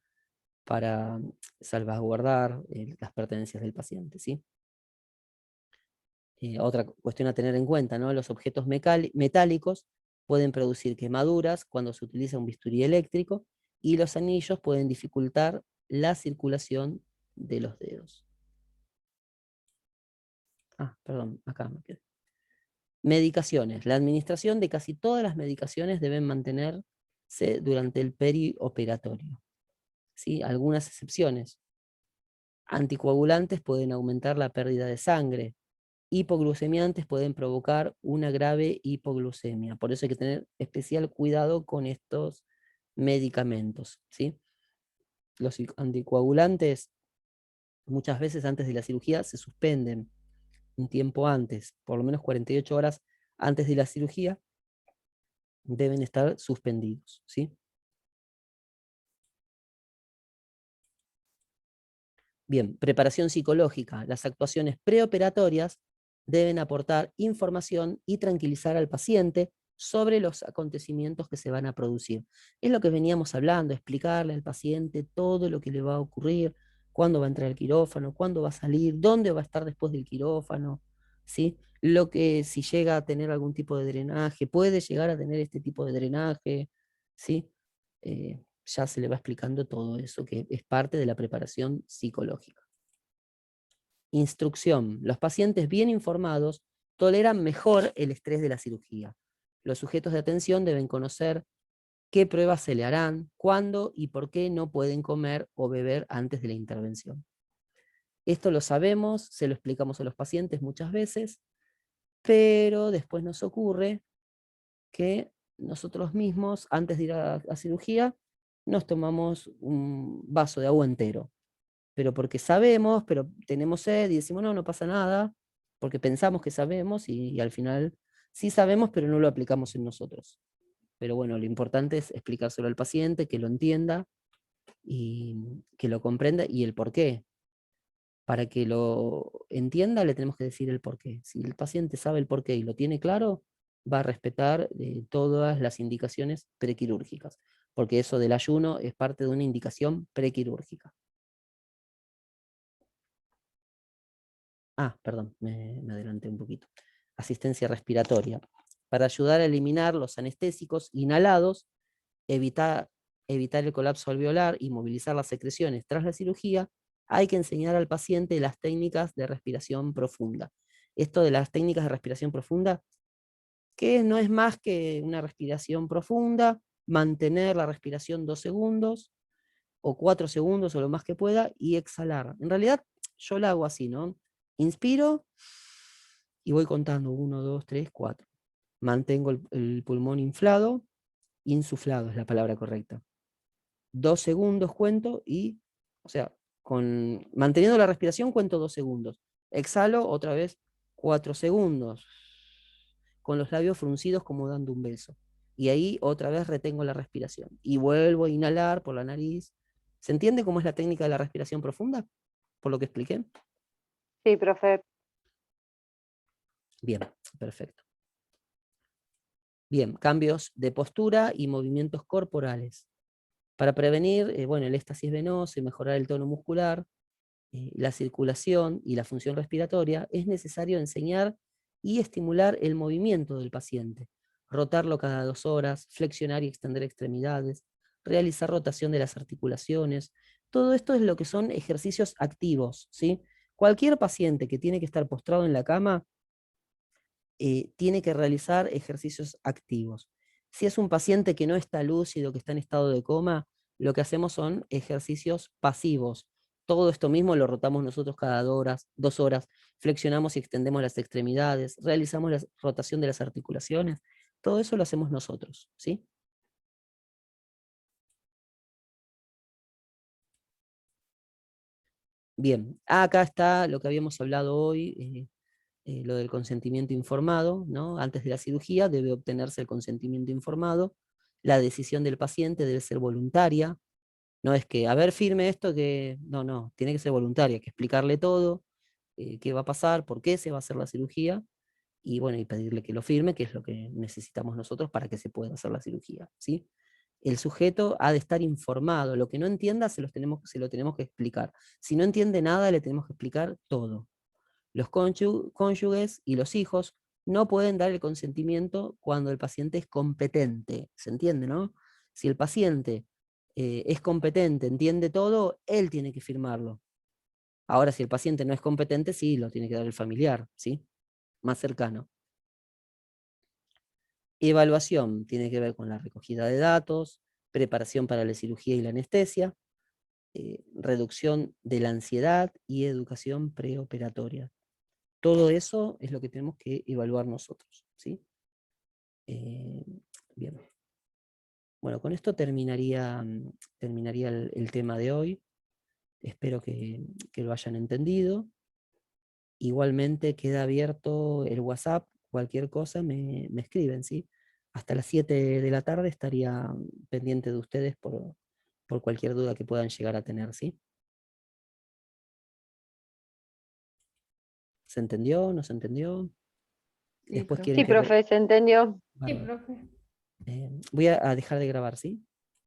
para salvaguardar las pertenencias del paciente, ¿sí? Otra cuestión a tener en cuenta, ¿no? Los objetos metálicos pueden producir quemaduras cuando se utiliza un bisturí eléctrico, y los anillos pueden dificultar la circulación de los dedos. Perdón, acá me quedé. Medicaciones. La administración de casi todas las medicaciones deben mantenerse durante el perioperatorio, ¿sí? Algunas excepciones. Anticoagulantes pueden aumentar la pérdida de sangre. Hipoglucemiantes pueden provocar una grave hipoglucemia. Por eso hay que tener especial cuidado con estos medicamentos, ¿sí? Los anticoagulantes muchas veces antes de la cirugía se suspenden un tiempo antes, por lo menos 48 horas antes de la cirugía, deben estar suspendidos, ¿sí? Bien, preparación psicológica. Las actuaciones preoperatorias deben aportar información y tranquilizar al paciente sobre los acontecimientos que se van a producir. Es lo que veníamos hablando, explicarle al paciente todo lo que le va a ocurrir, cuándo va a entrar al quirófano, cuándo va a salir, dónde va a estar después del quirófano, ¿sí? Lo que, si llega a tener algún tipo de drenaje, puede llegar a tener este tipo de drenaje, ¿sí? Ya se le va explicando todo eso, que es parte de la preparación psicológica. Instrucción. Los pacientes bien informados toleran mejor el estrés de la cirugía. Los sujetos de atención deben conocer qué pruebas se le harán, cuándo y por qué no pueden comer o beber antes de la intervención. Esto lo sabemos, se lo explicamos a los pacientes muchas veces, pero después nos ocurre que nosotros mismos, antes de ir a cirugía, nos tomamos un vaso de agua entero. Pero porque sabemos, pero tenemos sed y decimos, no, no pasa nada, porque pensamos que sabemos y al final sí sabemos, pero no lo aplicamos en nosotros. Pero bueno, lo importante es explicárselo al paciente, que lo entienda y que lo comprenda y el por qué. Para que lo entienda le tenemos que decir el por qué. Si el paciente sabe el por qué y lo tiene claro, va a respetar todas las indicaciones prequirúrgicas, porque eso del ayuno es parte de una indicación prequirúrgica. Perdón, me adelanté un poquito. Asistencia respiratoria. Para ayudar a eliminar los anestésicos inhalados, evitar el colapso alveolar y movilizar las secreciones tras la cirugía, hay que enseñar al paciente las técnicas de respiración profunda. Esto de las técnicas de respiración profunda, que no es más que una respiración profunda, mantener la respiración 2 segundos, o 4 segundos, o lo más que pueda, y exhalar. En realidad, yo la hago así, ¿no? Inspiro, y voy contando, 1, 2, 3, 4. Mantengo el pulmón inflado, insuflado es la palabra correcta. 2 segundos cuento y, o sea, manteniendo la respiración cuento 2 segundos. Exhalo otra vez 4 segundos, con los labios fruncidos como dando un beso. Y ahí otra vez retengo la respiración. Y vuelvo a inhalar por la nariz. ¿Se entiende cómo es la técnica de la respiración profunda? Por lo que expliqué. Sí, profe. Bien, perfecto. Bien, cambios de postura y movimientos corporales. Para prevenir el éxtasis venoso y mejorar el tono muscular, la circulación y la función respiratoria, es necesario enseñar y estimular el movimiento del paciente, rotarlo cada 2 horas, flexionar y extender extremidades, realizar rotación de las articulaciones. Todo esto es lo que son ejercicios activos, ¿sí? Cualquier paciente que tiene que estar postrado en la cama tiene que realizar ejercicios activos. Si es un paciente que no está lúcido, que está en estado de coma, lo que hacemos son ejercicios pasivos. Todo esto mismo lo rotamos nosotros cada 2 horas, flexionamos y extendemos las extremidades, realizamos la rotación de las articulaciones, todo eso lo hacemos nosotros, ¿sí? Bien, acá está lo que habíamos hablado hoy, lo del consentimiento informado, ¿no? Antes de la cirugía debe obtenerse el consentimiento informado, la decisión del paciente debe ser voluntaria, no es que, a ver, firme esto, que no, tiene que ser voluntaria, hay que explicarle todo, qué va a pasar, por qué se va a hacer la cirugía, y bueno, y pedirle que lo firme, que es lo que necesitamos nosotros para que se pueda hacer la cirugía, ¿sí? El sujeto ha de estar informado, lo que no entienda se lo tenemos que explicar. Si no entiende nada, le tenemos que explicar todo. Los cónyuges y los hijos no pueden dar el consentimiento cuando el paciente es competente, ¿se entiende, no? Si el paciente es competente, entiende todo, él tiene que firmarlo. Ahora, si el paciente no es competente, sí, lo tiene que dar el familiar, ¿sí? Más cercano. Evaluación tiene que ver con la recogida de datos, preparación para la cirugía y la anestesia, reducción de la ansiedad y educación preoperatoria. Todo eso es lo que tenemos que evaluar nosotros, ¿sí? Bien. Bueno, con esto terminaría el tema de hoy. Espero que lo hayan entendido. Igualmente queda abierto el WhatsApp, cualquier cosa me escriben, ¿sí? Hasta las 7 de la tarde estaría pendiente de ustedes por cualquier duda que puedan llegar a tener, ¿sí? ¿Se entendió? ¿No se entendió? Sí, Después profe. quieren Sí, profe, se entendió. Sí, Bárbaro. profe. Voy a dejar de grabar, ¿sí?